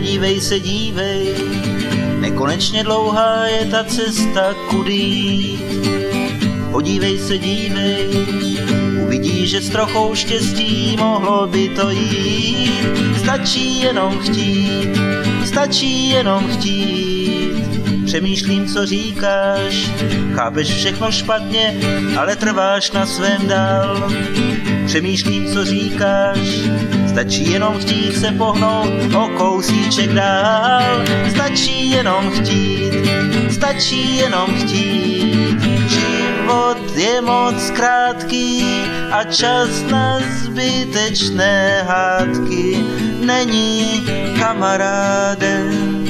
Podívej se, dívej, nekonečně dlouhá je ta cesta, kudy jít. Podívej se, dívej, uvidíš, že s trochou štěstí mohlo by to jít. Stačí jenom chtít, stačí jenom chtít. Přemýšlím, co říkáš, chápeš všechno špatně, ale trváš na svém dál. Přemýšlím, co říkáš, stačí jenom chtít se pohnout o kousíček dál. Stačí jenom chtít, stačí jenom chtít. Život je moc krátký a čas na zbytečné hádky není kamarádem.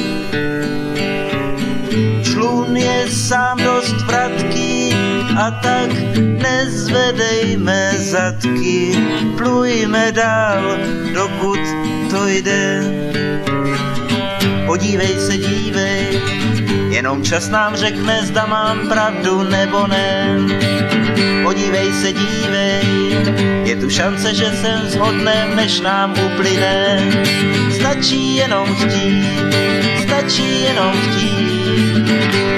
Člun je sám dost vratký a tak nezvedejme zadky. Plujme dál, dokud to jde. Podívej se, dívej, jenom čas nám řekne, zda mám pravdu nebo ne. Podívej se, dívej, je tu šance, že se shodnem, než nám uplyne. Stačí jenom chtít, stačí jenom chtít.